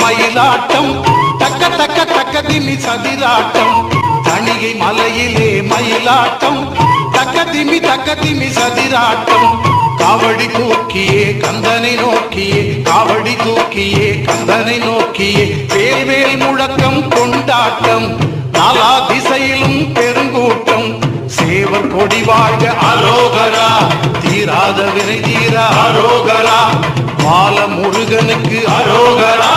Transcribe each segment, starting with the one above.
மயிலாட்டம் தக்க தக்க தக்க திமி சதிராட்டம் தணிகை மலையிலே மயிலாட்டம் தக்க திமி சதிராட்டம் காவடி தூக்கியே கந்தனை நோக்கியே காவடி தூக்கியே கந்தனை நோக்கியே வேல்வேல் முழக்கம் கொண்டாட்டம் நாலா திசையிலும் பெருங்கூட்டம் சேவர் கொடி வாழ்க அரோகரா தீராத வினை தீர அரோகரா பால முருகனுக்கு அரோகரா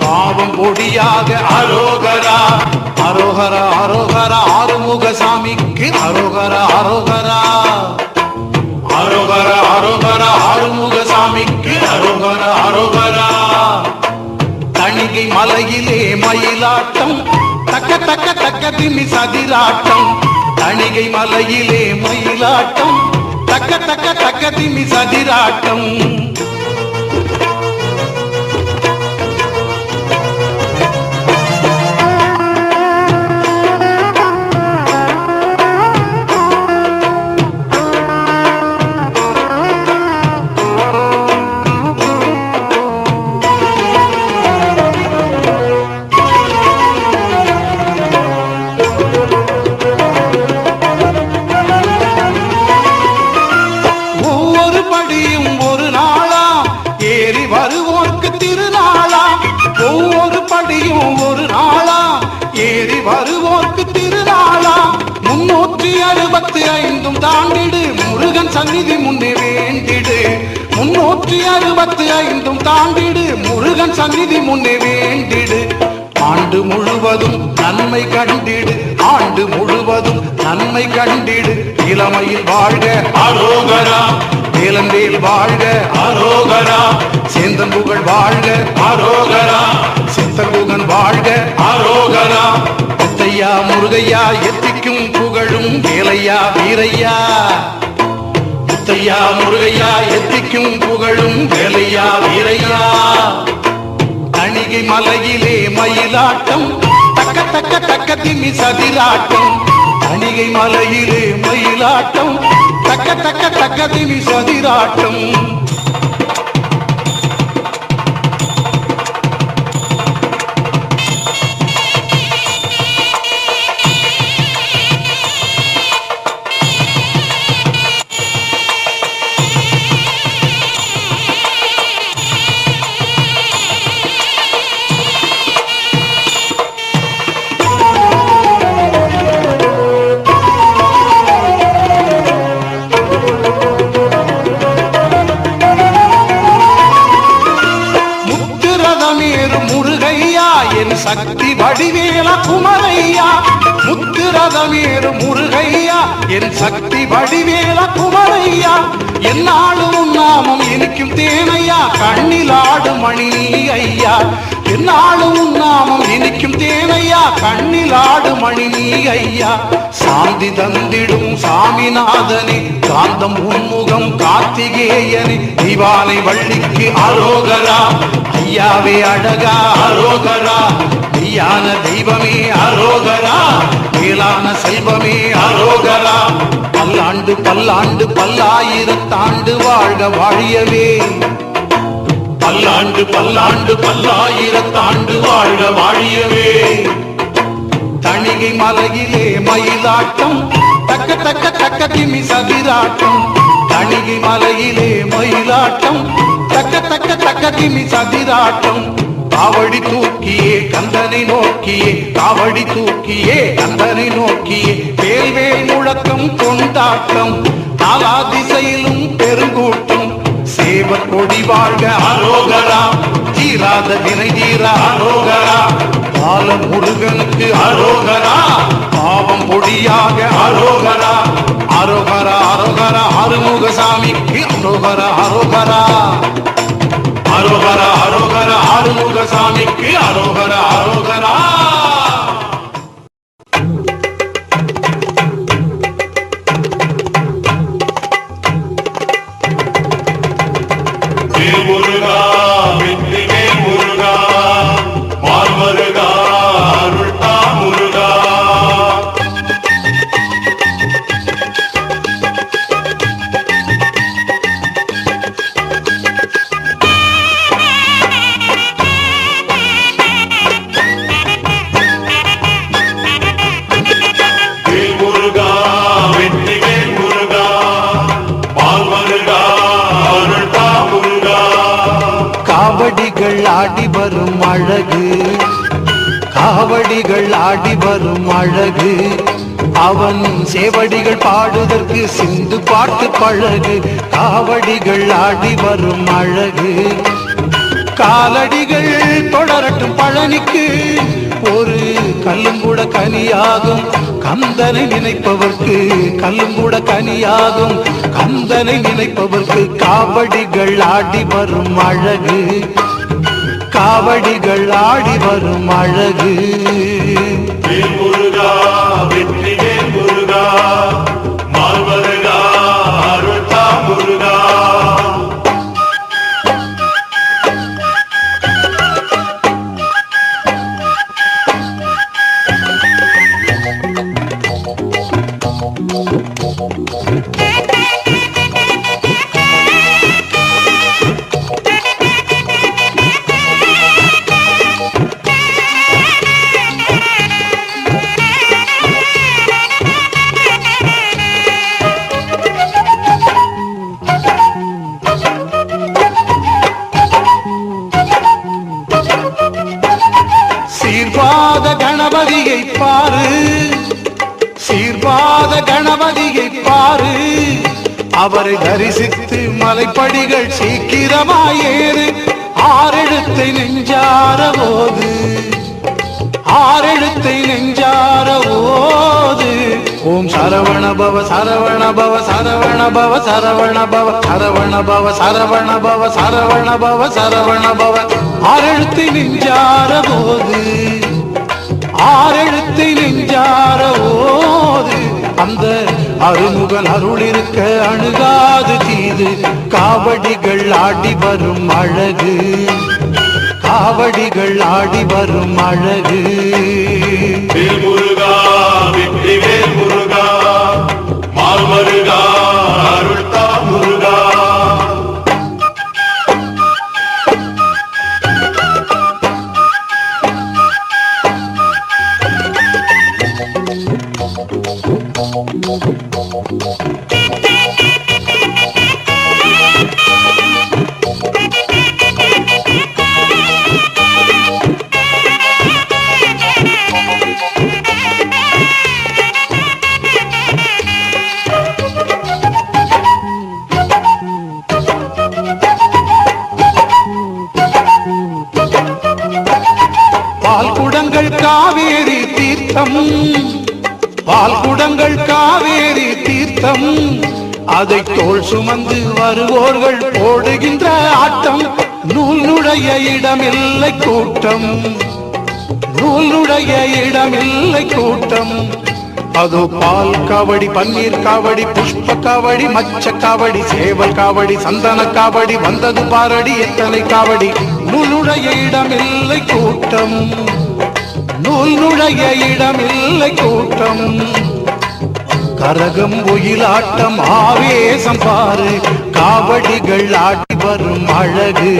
பாவம் பொடியாக அரோகரா அரோகரா அரோகரா ஆறுமுக சாமிக்கு அரோகரா அரோகரா அரோகரா அரோகரா ஆறுமுக சாமிக்கு அரோகரா அரோகரா தணிகை மலையிலே மயிலாட்டம் தக்க தக்க தக்க திமி சதிராட்டம் தணிகை மலையிலே மயிலாட்டம் தக்க தக்க தக்க திமி சதிராட்டம் ஒரு நாளா ஏறி வருவோர்க்கு திருநாளா 365 தாண்டிடு முருகன் சந்நிதி முன்னே வேண்டிடு 365 தாண்டிடு முருகன் சந்நிதி முன்னே வேண்டிடு ஆண்டு முழுவதும் நன்மை கண்டிடு ஆண்டு முழுவதும் நன்மை கண்டிடு இளமையில் வாழ்க அரோகரா வேலந்தேல் வாழ்க அரோகரா சேந்தன் புகழ் வாழ்க அரோகரா சித்தகுகன் வாழ்க அரோகரா முத்தையா முருகையா எத்திக்கும் புகழும் வேலையா வீரையா முத்தையா முருகையா எத்திக்கும் புகழும் வேலையா வீரையா தணிகை மலையிலே மயிலாட்டம் தக்க தக்க தக்க திமி சதிராட்டம் தணிகை மலையிலே மயிலாட்டம் தக்க தக்க தக்க திமி சதிராட்டம் சக்தி வடிவேல குமரையா முத்துரதமேறு முருகையா என் சக்தி வடிவேல குமரையா என்னாலும் நாமம் இனிக்கும் தேனையா கண்ணிலாடு மணி ஐயா என்னாலும் நாமம் இனிக்கும் தேனையா கண்ணிலாடு மணி ஐயா சாந்தி தந்திடும் சாமிநாதனே காந்தம் உன்முகம் கார்த்திகேயனே திவானை வள்ளிக்கு அரோகரா ஐயாவே அழகா அரோகரா மெய்யான தெய்வமே அரோகரா மேலான செல்வமே அரோகரா பல்லாண்டு பல்லாண்டு பல்லாயிரத்தாண்டு வாழ்க வாழியவே பல்லாண்டு பல்லாண்டு பல்லாயிரத்தாண்டு வாழ்க வாழியவே தணிகை மலையிலே மயிலாட்டம் தக்க தக்க தக்க திமி சதிராட்டம் தணிகை மலையிலே மயிலாட்டம் தக்க தக்க தக்க திமி சதிராட்டம் காவடி தூக்கியே கந்தனை நோக்கியே காவடி தூக்கியே கந்தனை நோக்கியே வேல்வேல் முழக்கம் கொண்டாட்டம் நாலா திசையிலும் பெருங்கூட்டம் சேவர் கொடி வாழ்க அரோகரா தீராத வினை தீர அரோகரா பால முருகனுக்கு அரோகரா பாவம் பொடியாக அரோகரா அரோகரா அரோகரா ஆறுமுக சாமிக்கு அரோகரா அரோகரா அரோகரா அரோகரா ஆறுமுக சாமிக்கு அரோகரா அரோகரா முருகா வெற்றி மேல் முருகா மால் மருகா அருள்தா முருகா அழகு காவடிகள் ஆடி வரும் அழகு அவன் சேவடிகள் பாடுதற்கு சிந்து பாட்டு பழகு காவடிகள் ஆடி வரும் அழகு காலடிகள் தொடரட்டும் பழனிக்கு ஒரு கல்லும் கூட கனியாகும் கந்தனை நினைப்பவர்க்கு கல்லும் கூட கனியாகும் கந்தனை நினைப்பவர்க்கு காவடிகள் ஆடி வரும் அழகு காவடிகள் ஆடி வரும் அழகு முருகா வெற்றி முருகா மால்வருகா அருள்தா முருகா சீர்வாத கணபதியை பாரு சீர்வாத கணபதியை பாரு அவரை தரிசித்து மலைப்படிகள் சீக்கிரமாயேறு ஆறெழுத்தை நெஞ்சார போது ஆறெழுத்தை நெஞ்சார ஓது ஓம் சரவண பவ சரவண பவ சரவண பவ சரவண பவ சரவண பவ சரவண பவ சரவண பவ சரவண பவ ஆறெழுத்தை நெஞ்சார போது ஆறெழுத்தை நெஞ்சார ஓது அந்த அருமுகன் அருள் இருக்க அணுகாது தீது காவடிகள் ஆடி வரும் அழகு காவடிகள் ஆடி வரும் அழகு முருகா வெற்றி முருகா மால்வருகா அருள்தா முருகா பால்குடங்கள் காவேரி தீர்த்தம் பால்குடங்கள் காவேரி தீர்த்தம் அதை தோள் சுமந்து வருவோர்கள் போடுகின்ற ஆட்டம் நூல் நுழைய இடமில்லை கூட்டம் நூல் நுழைய இடமில்லை கூட்டம் அதோ பால் காவடி பன்னீர் காவடி புஷ்ப காவடி மச்ச காவடி சேவல் காவடி சந்தன காவடி வந்தது பாரடி எத்தனை காவடி நூல் நுழைய இடமில்லை கூட்டம் நூல் நுழைய இடமில்லை கூட்டம் கரகம் ஒயிலாட்டம் ஆவேசம் பாரு காவடிகள் ஆடி வரும் அழகு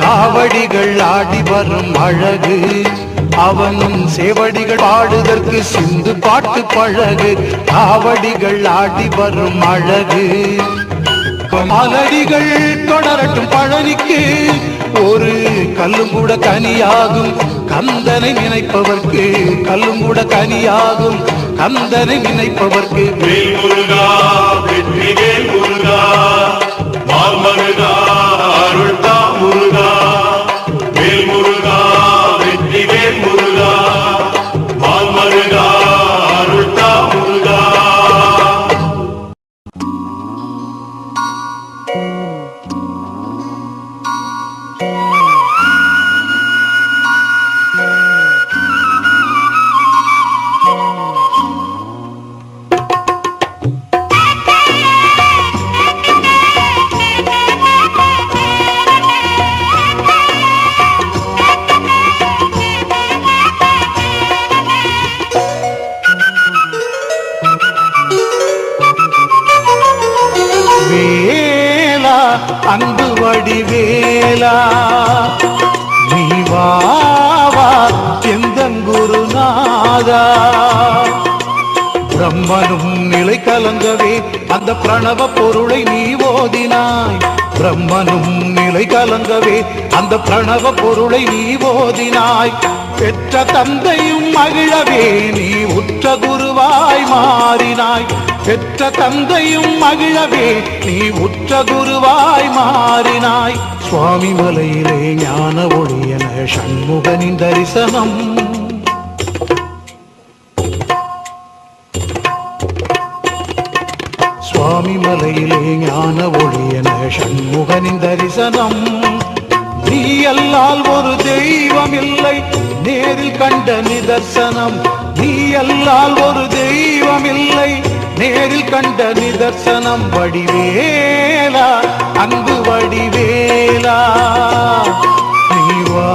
காவடிகள் ஆடி வரும் அழகு அவனும் சேவடிகள் பாடுதற்கு சிந்து பாட்டு பழகு காவடிகள் ஆடி வரும் அழகு மலடிகள் தொடரட்டும் பழனிக்கு ஒரு கல்லும் கூட கனியாகும் கந்தனை நினைப்பவர்க்கு கல்லும் கூட கனியாகும் கந்தனை நினைப்பவர்க்கு முருகா வெற்றி முருகா மால்வருகா அருள்தா முருகா முருகா வெற்றி முருகா மால்வருகா அருள்தா முருகா வேலா அன்பு வடிவேலா நீ வா வா எந்தன் குருநாதா பிரம்மனும் நிலை கலங்கவே அந்த பிரணவ பொருளை நீ ஓதினாய். பிரம்மனும் நிலை கலங்கவே அந்த பிரணவ பொருளை நீ ஓதினாய். பெற்ற தந்தையும் மகிழவே நீ உற்ற குருவாய் மாறினாய். பெற்ற தந்தையும் மகிழவே நீ உற்ற குருவாய் மாறினாய். சுவாமி மலையிலே ஞான ஒளியன சண்முகனின் தரிசனம். சுவாமி மலையிலே ஞான ஒளியன சண்முகனின் தரிசனம். நீ அல்லால் ஒரு தெய்வம் இல்லை நேரில் கண்ட நிதர்சனம். நீ அல்லால் ஒரு தெய்வம் இல்லை நேரில் கண்ட நிதர்சனம். வடிவேலா அன்பு வடிவேலா நீ வா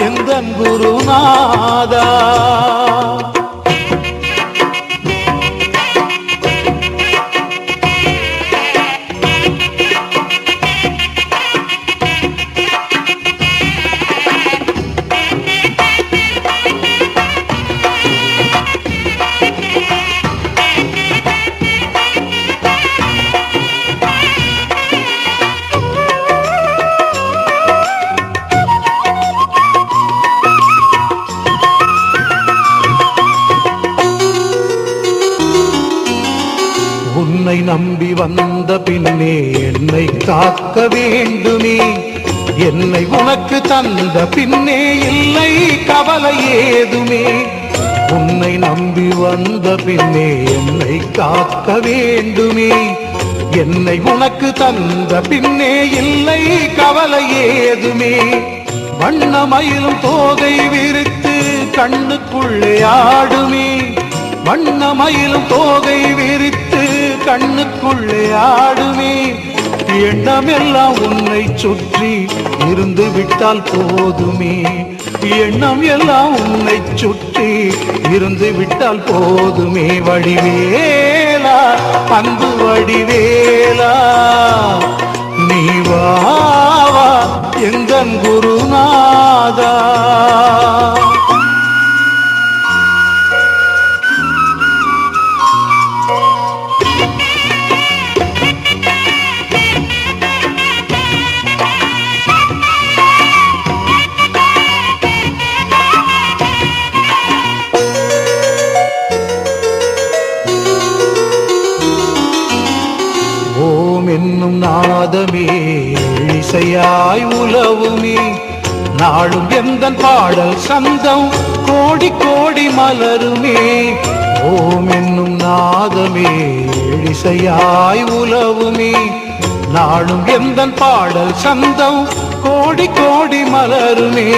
எந்தன் குருநாதா. உன்னை நம்பி வந்த பின்னே என்னை காக்க வேண்டுமே. என்னை உனக்கு தந்த பின்னே இல்லை கவலை ஏதுமே. உன்னை நம்பி வந்த பின்னே என்னை காக்க வேண்டுமே. என்னை உனக்கு தந்த பின்னே இல்லை கவலை ஏதுமே. வண்ணமயிலும் தோகை விரித்து கண்ணுக்குள்ளே ஆடுமே. வண்ணமயிலும் தோகை விரித்து கண்ணுக்குள்ளே ஆடுமே. எண்ணமெல்லாம் உன்னை சுற்றி இருந்து விட்டால் போதுமே. எண்ணம் எல்லாம் உன்னை சுற்றி இருந்து விட்டால் போதுமே. வடிவேலா அன்பு வடிவேலா நீ வா எந்தன் குருநாதா. ஓம் என்னும் நாதமே இசையாய் உலவுமே. நாளும் எந்தன் பாடல் சந்தம் கோடி கோடி மலருமே. ஓம் என்னும் நாதமே இசையாய் உலவுமே. நாளும் எந்தன் பாடல் சந்தம் கோடி கோடி மலருமே.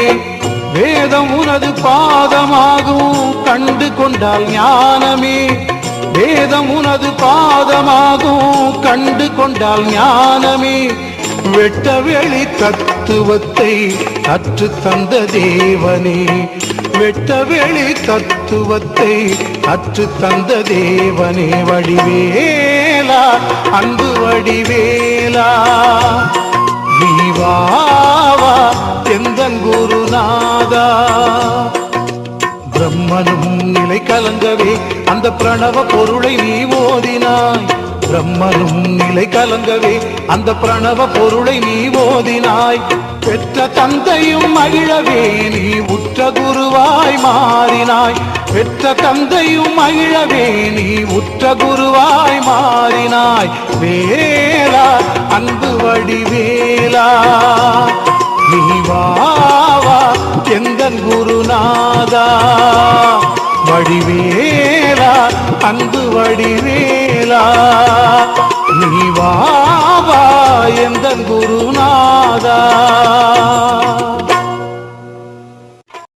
வேதம் உனது பாதமாகும் கண்டு கொண்டால் ஞானமே. வேதம் உனது பாதமாகும் கண்டு கொண்டால் ஞானமே. வெட்ட வெளி தத்துவத்தை கற்று தந்த தேவனே. வெட்ட வெளி தத்துவத்தை கற்று தந்த தேவனே. வடிவேலா அன்பு வடிவேலா நீ வா எந்தன் குருநாதா. பிரம்மனும் நிலை கலங்கவே அந்த பிரணவ பொருளை நீ ஓதினாய். பிரம்மனும் நிலை கலங்கவே அந்த பிரணவ பொருளை நீ ஓதினாய். பெற்ற தந்தையும் மகிழவே நீ உற்ற குருவாய் மாறினாய். பெற்ற தந்தையும் மகிழவே நீ உற்ற குருவாய் மாறினாய். வேலா அன்பு வடிவேலா நீ வா எந்தன் குருநாதா. வடிவேலா அன்பு வடிவேலா நீ வா எந்தன் குருநாதா.